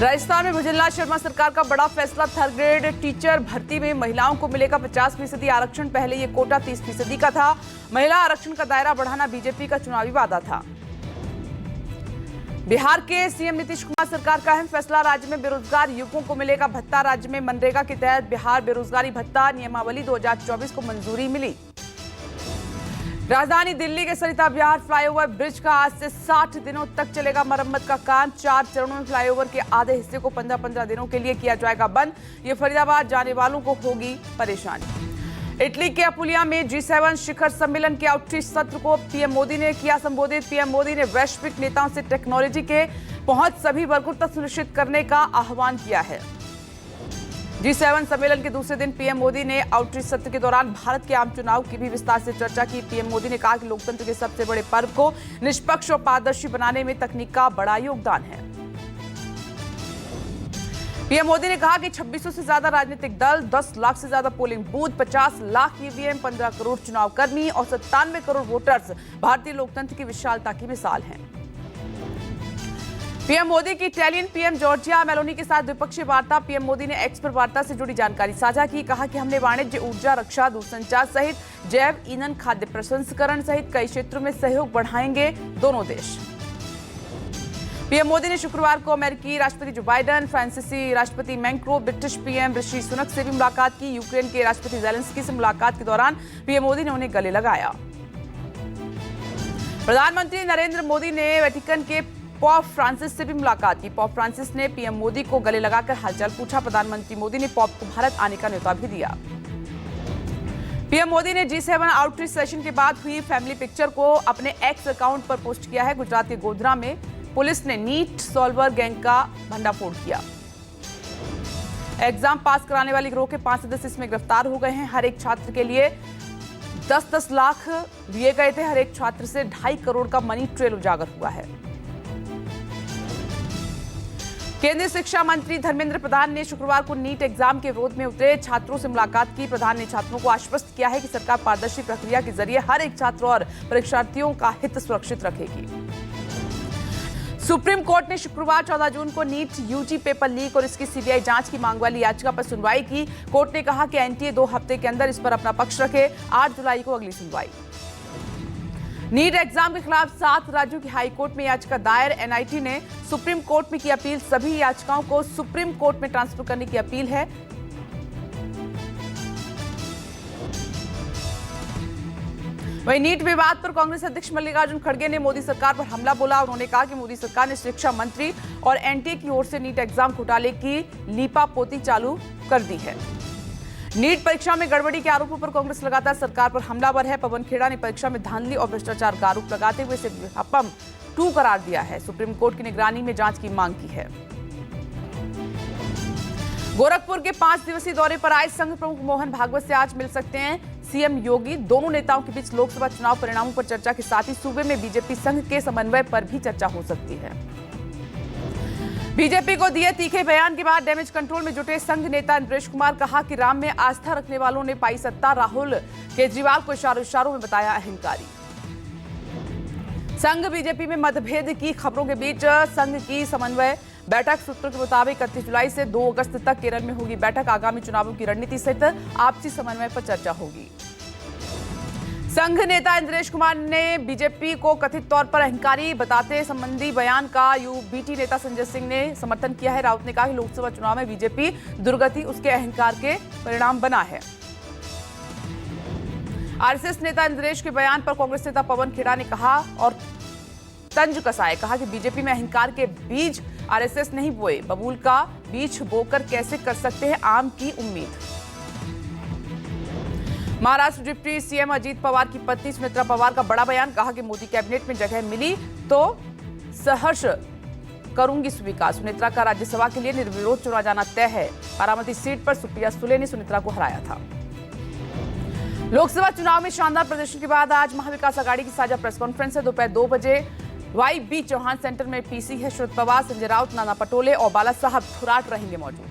राजस्थान में भुजनलाल शर्मा सरकार का बड़ा फैसला। थर्ड ग्रेड टीचर भर्ती में महिलाओं को मिलेगा 50% आरक्षण। पहले ये कोटा 30% का था। महिला आरक्षण का दायरा बढ़ाना बीजेपी का चुनावी वादा था। बिहार के सीएम नीतीश कुमार सरकार का अहम फैसला। राज्य में बेरोजगार युवकों को मिलेगा भत्ता। राज्य में मनरेगा के तहत बिहार बेरोजगारी भत्ता नियमावली 2024 को मंजूरी मिली। राजधानी दिल्ली के सरिता विहार फ्लाईओवर ब्रिज का आज से 60 दिनों तक चलेगा मरम्मत का काम। 4 चरणों में फ्लाईओवर के आधे हिस्से को 15-15 दिनों के लिए किया जाएगा बंद। ये फरीदाबाद जाने वालों को होगी परेशानी। इटली के अपुलिया में G7 शिखर सम्मेलन के आउटरीच सत्र को पीएम मोदी ने किया संबोधित। पीएम मोदी ने वैश्विक नेताओं से टेक्नोलॉजी के पहुंच सभी वर्गों तक सुनिश्चित करने का आह्वान किया है। G7 सम्मेलन के दूसरे दिन पीएम मोदी ने आउटरीच सत्र के दौरान भारत के आम चुनाव की भी विस्तार से चर्चा की। पीएम मोदी ने कहा कि लोकतंत्र के सबसे बड़े पर्व को निष्पक्ष और पारदर्शी बनाने में तकनीक का बड़ा योगदान है। पीएम मोदी ने कहा कि 2600 से ज्यादा राजनीतिक दल, 10 लाख से ज्यादा polling booth, 50 lakh EVM, 15 crore चुनाव कर्मी और 97 करोड़ वोटर्स भारतीय लोकतंत्र की विशालता की मिसाल हैं। पीएम मोदी की इटालियन पीएम जॉर्जिया मेलोनी के साथ द्विपक्षीय वार्ता। पीएम मोदी ने एक्स पर वार्ता से जुड़ी जानकारी साझा की। कहा कि हमने वाणिज्य, ऊर्जा, रक्षा, दूरसंचार सहित जैव ईंधन, खाद्य प्रसंस्करण सहित कई क्षेत्रों में सहयोग बढ़ाएंगे दोनों देश। पीएम मोदी ने शुक्रवार को अमेरिकी राष्ट्रपति जो बाइडेन, फ्रांसीसी राष्ट्रपति macro, British PM Rishi Sunak से भी मुलाकात की। यूक्रेन के राष्ट्रपति जेलेंस्की से मुलाकात के दौरान पीएम मोदी ने उन्हें गले लगाया। प्रधानमंत्री नरेंद्र मोदी ने वेटिकन के पॉप फ्रांसिस से भी मुलाकात की। पॉप फ्रांसिस ने पीएम मोदी को गले लगाकर हालचाल पूछा। प्रधानमंत्री मोदी ने पॉप को भारत आने का न्योता भी दिया। पीएम मोदी ने G7 आउटरीच सेशन के बाद हुई फैमिली पिक्चर को अपने एक्स अकाउंट पर पोस्ट किया है। गुजरात के गोधरा में पुलिस ने नीट सॉल्वर गैंग का भंडाफोड़ किया। एग्जाम पास कराने वाली गिरोह के 5 सदस्य इसमें गिरफ्तार हो गए हैं। हर एक छात्र के लिए 10-10 लाख दिए गए थे। हर एक छात्र से 2.5 करोड़ का मनी ट्रेल उजागर हुआ है। केंद्रीय शिक्षा मंत्री धर्मेंद्र प्रधान ने शुक्रवार को नीट एग्जाम के विरोध में उतरे छात्रों से मुलाकात की। प्रधान ने छात्रों को आश्वस्त किया है कि सरकार पारदर्शी प्रक्रिया के जरिए हर एक छात्र और परीक्षार्थियों का हित सुरक्षित रखेगी। सुप्रीम कोर्ट ने शुक्रवार 14 जून को नीट यूजी पेपर लीक और इसकी सीबीआई जांच की मांग वाली याचिका पर सुनवाई की। कोर्ट ने कहा कि एनटीए 2 हफ्ते के अंदर इस पर अपना पक्ष रखे। 8 जुलाई को अगली सुनवाई। नीट एग्जाम के खिलाफ 7 राज्यों की हाईकोर्ट में याचिका दायर। एनआईटी ने सुप्रीम कोर्ट में की अपील। सभी याचिकाओं को सुप्रीम कोर्ट में ट्रांसफर करने की अपील है। वहीं नीट विवाद पर कांग्रेस अध्यक्ष मल्लिकार्जुन खड़गे ने मोदी सरकार पर हमला बोला। उन्होंने कहा कि मोदी सरकार ने शिक्षा मंत्री और एनटीए की ओर से नीट एग्जाम घोटाले की लीपापोती चालू कर दी है। नीट परीक्षा में गड़बड़ी के आरोपों पर कांग्रेस लगातार सरकार पर हमलावर है। पवन खेड़ा ने परीक्षा में धांधली और भ्रष्टाचार का आरोप लगाते हुए इसे विफलम 2 करार दिया है। सुप्रीम कोर्ट की निगरानी में जांच की मांग की है। गोरखपुर के 5 दिवसीय दौरे पर आए संघ प्रमुख मोहन भागवत से आज मिल सकते हैं सीएम योगी। दोनों नेताओं के बीच लोकसभा चुनाव परिणामों पर चर्चा के साथ ही सूबे में बीजेपी संघ के समन्वय पर भी चर्चा हो सकती है। बीजेपी को दिए तीखे बयान के बाद डैमेज कंट्रोल में जुटे संघ नेता इंद्रेश कुमार कहा कि राम में आस्था रखने वालों ने पाई सत्ता। राहुल केजरीवाल को इशारों में बताया अहंकारी। संघ बीजेपी में मतभेद की खबरों के बीच संघ की समन्वय बैठक सूत्रों के मुताबिक 31 जुलाई से 2 अगस्त तक केरल में होगी बैठक। आगामी चुनावों की रणनीति सहित आपसी समन्वय पर चर्चा होगी। संघ नेता इंद्रेश कुमार ने बीजेपी को कथित तौर पर अहंकारी बताते संबंधी बयान का यूबीटी नेता संजय सिंह ने समर्थन किया है। राउत ने कहा कि लोकसभा चुनाव में बीजेपी दुर्गति उसके अहंकार के परिणाम बना है। आरएसएस नेता इंद्रेश के बयान पर कांग्रेस नेता पवन खेड़ा ने कहा और तंज कसाए। कहा कि बीजेपी में अहंकार के बीज आरएसएस नहीं बोए, बबूल का बीज बोकर कैसे कर सकते हैं आम की उम्मीद। महाराष्ट्र डिप्टी सीएम अजीत पवार की पत्नी सुनेत्रा पवार का बड़ा बयान। कहा कि मोदी कैबिनेट में जगह मिली तो सहर्ष करूंगी स्वीकार। सुनेत्रा का राज्यसभा के लिए निर्विरोध चुना जाना तय है। बारामती सीट पर सुप्रिया सुले ने सुनेत्रा को हराया था। लोकसभा चुनाव में शानदार प्रदर्शन के बाद आज महाविकास आघाड़ी की साझा प्रेस कॉन्फ्रेंस है। दोपहर 2 बजे वाई.बी. चौहान सेंटर में पीसी है। शरद पवार, संजय राउत, नाना पटोले और बाला साहब थुराट रहेंगे मौजूद।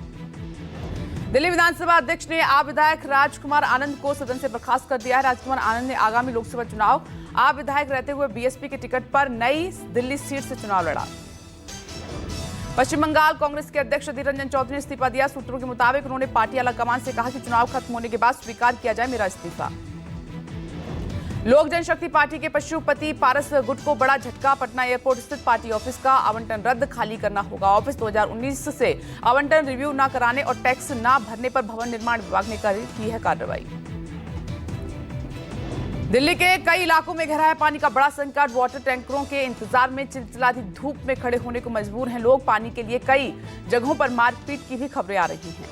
दिल्ली विधानसभा अध्यक्ष ने आप विधायक राजकुमार आनंद को सदन से बर्खास्त कर दिया है। राजकुमार आनंद ने आगामी लोकसभा चुनाव आप विधायक रहते हुए बीएसपी के टिकट पर नई दिल्ली सीट से चुनाव लड़ा। पश्चिम बंगाल कांग्रेस के अध्यक्ष अधीर रंजन चौधरी ने इस्तीफा दिया। सूत्रों के मुताबिक उन्होंने पार्टी आलाकमान से कहा कि चुनाव खत्म होने के बाद स्वीकार किया जाए मेरा इस्तीफा। लोक जनशक्ति पार्टी के पशुपति पारस गुट को बड़ा झटका। पटना एयरपोर्ट स्थित पार्टी ऑफिस का आवंटन रद्द, खाली करना होगा ऑफिस। 2019 से आवंटन रिव्यू न कराने और टैक्स न भरने पर भवन निर्माण विभाग ने की है कार्रवाई। दिल्ली के कई इलाकों में गहरा है पानी का बड़ा संकट। वाटर टैंकरों के इंतजार में चिलचिलाती धूप में खड़े होने को मजबूर हैं लोग। पानी के लिए कई जगहों पर मारपीट की भी खबरें आ रही हैं।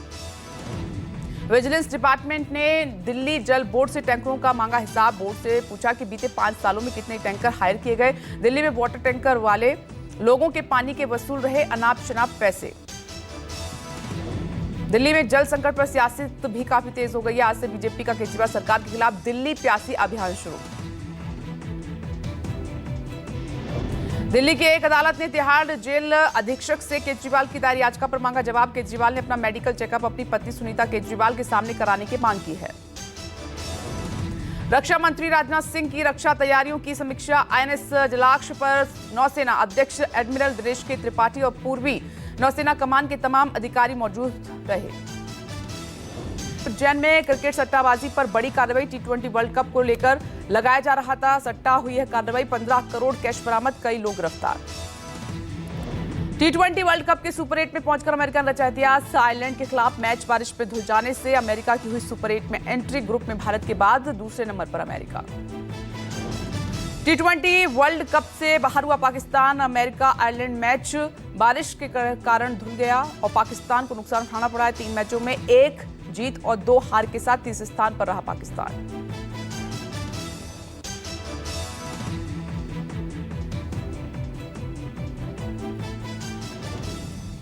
विजिलेंस डिपार्टमेंट ने दिल्ली जल बोर्ड से टैंकरों का मांगा हिसाब। बोर्ड से पूछा कि बीते 5 सालों में कितने टैंकर हायर किए गए। दिल्ली में वाटर टैंकर वाले लोगों के पानी के वसूल रहे अनाप शनाप पैसे। दिल्ली में जल संकट पर सियासत भी काफी तेज हो गई है। आज से बीजेपी का केजरीवाल सरकार के खिलाफ दिल्ली प्यासी अभियान शुरू। दिल्ली की एक अदालत ने तिहाड़ जेल अधीक्षक से केजरीवाल की दायर याचिका पर मांगा जवाब। केजरीवाल ने अपना मेडिकल चेकअप अपनी पत्नी सुनीता केजरीवाल के सामने कराने की मांग की है। रक्षा मंत्री राजनाथ सिंह की रक्षा तैयारियों की समीक्षा। आईएनएस जलाक्ष पर नौसेना अध्यक्ष एडमिरल दिनेश के त्रिपाठी और पूर्वी नौसेना कमान के तमाम अधिकारी मौजूद रहे। उज्जैन में क्रिकेट सट्टाबाजी पर बड़ी कार्रवाई। T20 वर्ल्ड कप को लेकर लगाया जा रहा था सट्टा, हुई है कार्रवाई। 15 करोड़ कैश बरामद, कई लोग गिरफ्तार। T20 वर्ल्ड कप के सुपर 8 में पहुंचकर अमेरिका ने रचा इतिहास। आयरलैंड के खिलाफ मैच बारिश पे धुल जाने से अमेरिका की हुई सुपर 8 में एंट्री। ग्रुप में भारत के बाद दूसरे नंबर पर अमेरिका। T20 वर्ल्ड कप से बाहर हुआ पाकिस्तान अमेरिका आयरलैंड मैच बारिश के कारण धुल गया और पाकिस्तान को नुकसान उठाना पड़ा है। 3 मैचों में 1 जीत और 2 हार के साथ तीसरे स्थान पर रहा पाकिस्तान।